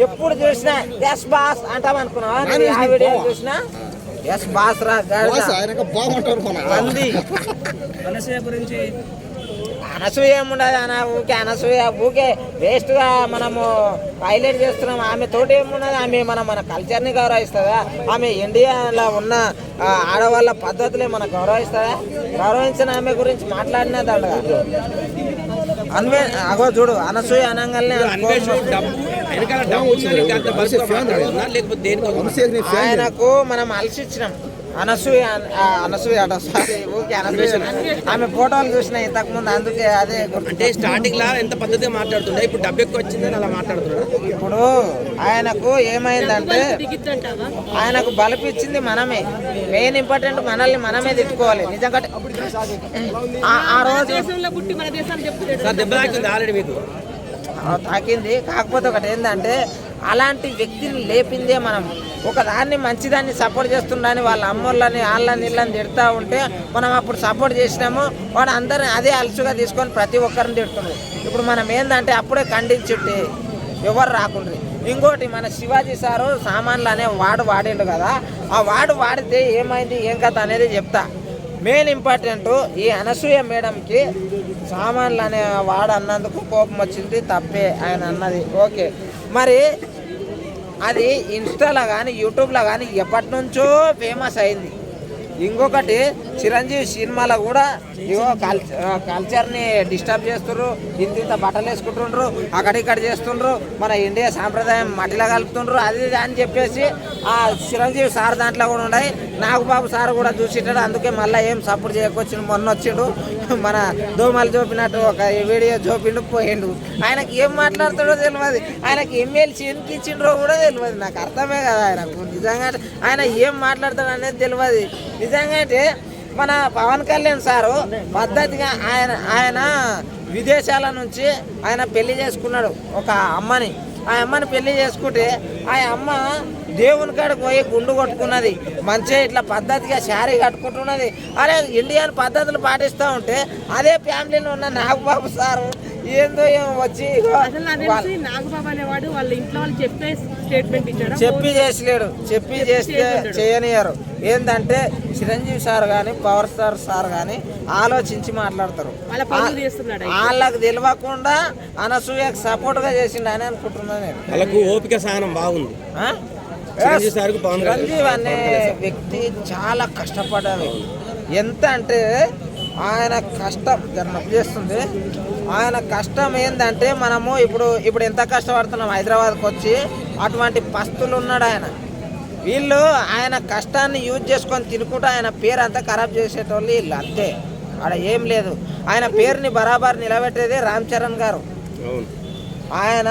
ఎప్పుడు చూసినా yes boss అంటాం అనుకున్నావా? ఆ వీడియో చూసినా ఎస్ బాస్ రా అనసూయ ఏముండదు అన్న, ఊకే అనసూయ ఊకే వేస్ట్ గా మనము హైలైట్ చేస్తున్నాం. ఆమె తోటి ఏమున్నది, ఆమె మన కల్చర్ని గౌరవిస్తుందా? ఆమె ఇండియాలో ఉన్న ఆడవాళ్ళ పద్ధతులే మనకు గౌరవిస్తుందా? గౌరవించిన ఆమె గురించి మాట్లాడినా దండగా అగో చూడు అనసూయ అనగానే ఆయనకు మనం అలసిచ్చినాం. అనసూయ అట సారీ ఊకే అనసూయ ఆమె ఫోటోలు చూసిన ఇంతకు ముందు, అందుకే అదే అంటే స్టార్టింగ్ లా ఎంత పద్ధతిగా మాట్లాడుతుండే, ఇప్పుడు డబ్బు ఎక్కువ వచ్చిందని అలా మాట్లాడుతున్నాడు. ఇప్పుడు ఆయనకు ఏమైందంటే ఆయనకు బలిపించింది మనమే, మెయిన్ ఇంపార్టెంట్ మనల్ని మనమే తిట్టుకోవాలి. నిజంగా ఆ రోజు దెబ్బ తాకింది ఆల్రెడీ మీకు తాకింది. కాకపోతే ఒకటి ఏంటంటే అలాంటి వ్యక్తిని లేపిందే మనం. ఒకదాన్ని మంచిదాన్ని సపోర్ట్ చేస్తుండని వాళ్ళ అమ్మోళ్ళని వాళ్ళని ఇళ్ళని తిడతా ఉంటే మనం అప్పుడు సపోర్ట్ చేసినాము, వాడు అందరిని అదే అలసుగా తీసుకొని ప్రతి ఒక్కరిని తిడుతున్నాడు. ఇప్పుడు మనం ఏంటంటే అప్పుడే ఖండించుంటే ఎవరు రాకుండ్రి. ఇంకోటి మన శివాజీ సారు సామాన్లు అనే వాడిండు కదా, ఆ వాడితే ఏమైంది ఏం కథ అనేది చెప్తా. మెయిన్ ఇంపార్టెంట్ ఈ అనసూయ మేడంకి సామాన్లు అనే అన్నందుకు కోపం వచ్చింది, తప్పే ఆయన అన్నది ఓకే. మరి అది ఇన్స్టాలో కానీ యూట్యూబ్లో కానీ ఎప్పటి నుంచో ఫేమస్ అయింది. ఇంకొకటి చిరంజీవి సినిమాలో కూడా ఇగో కల్చర్ని డిస్టర్బ్ చేస్తుండ్రు, ఇంత బట్టలు వేసుకుంటుండ్రు, అక్కడిక్కడ చేస్తుండ్రు, మన ఇండియా సాంప్రదాయం మట్టిలో కలుపుతుండ్రు, అది అని చెప్పేసి ఆ చిరంజీవి సార్ దాంట్లో కూడా ఉన్నాయి. నాగబాబు సార్ కూడా చూసిటాడు, అందుకే మళ్ళీ ఏం సపోర్ట్ చేయకొచ్చిండు. మొన్న వచ్చిండు మన దోమలు చూపినట్టు ఒక వీడియో చూపిండు పోయిండు. ఆయనకి ఏం మాట్లాడుతాడో తెలియదు, ఆయనకి ఎమ్మెల్సీ ఎందుకు ఇచ్చిండ్రో కూడా తెలియదు. నాకు అర్థమే కదా ఆయనకు నిజంగా ఆయన ఏం మాట్లాడతాడు అనేది తెలియదు. నిజంగా అయితే మన పవన్ కళ్యాణ్ సారు పద్ధతిగా ఆయన విదేశాల నుంచి ఆయన పెళ్లి చేసుకున్నాడు ఒక అమ్మని. ఆ అమ్మని పెళ్లి చేసుకుంటే ఆ అమ్మ దేవుని కాడికి పోయి గుండు కొట్టుకున్నది, మంచిగా ఇట్లా పద్ధతిగా శారీ కట్టుకుంటున్నది. అరే ఇండియన్ పద్ధతులు పాటిస్తూ ఉంటే అదే ఫ్యామిలీలో ఉన్న నాగబాబు సారు ఏందో ఏమో వచ్చి నాగబాబు అనేవాడు వాళ్ళ ఇంట్లో వాళ్ళు చెప్పి చేసలేడు, చెప్పి చేస్తే చేయనియరు. ఏంటంటే చిరంజీవి సార్ కానీ పవర్ స్టార్ సార్ కానీ ఆలోచించి మాట్లాడతారు. వాళ్ళకు తెలియకుండా అనసూయకు సపోర్ట్ గా చేసిండు అని అనుకుంటున్నాను నేను. వాళ్ళకు ఓపిక సహనం బాగుంది. చిరంజీవి అనే వ్యక్తి చాలా కష్టపడ్డాడు. ఎంత అంటే ఆయన కష్టం చేస్తుంది. ఆయన కష్టం ఏంటంటే మనము ఇప్పుడు ఎంత కష్టపడుతున్నాం హైదరాబాద్కి వచ్చి, అటువంటి పస్తులు ఉన్నాడు ఆయన. వీళ్ళు ఆయన కష్టాన్ని యూజ్ చేసుకొని తినుకుంటూ ఆయన పేరు అంతా ఖరాబ్ చేసేటోళ్ళు వీళ్ళు, అంతే. ఆడ ఏం లేదు. ఆయన పేరుని బరాబర్ నిలబెట్టేదే రామ్ చరణ్ గారు. ఆయన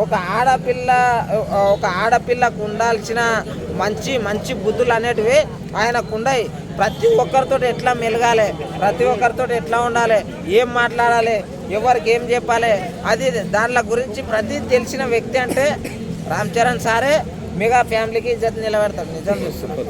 ఒక ఆడపిల్లకు ఉండాల్సిన మంచి బుద్ధులు అనేటివి ఆయనకు ఉన్నాయి. ప్రతి ఒక్కరితో ఎట్లా మెలగాలి, ప్రతి ఒక్కరితో ఎట్లా ఉండాలి, ఏం మాట్లాడాలి, ఎవరికి ఏం చెప్పాలి, అది దానిల గురించి ప్రతి తెలిసిన వ్యక్తి అంటే రామ్ చరణ్ సారే. మెగా ఫ్యామిలీకి ఇజ్జత్ నిలబెడతాడు. నిజం చూస్తున్నాడు.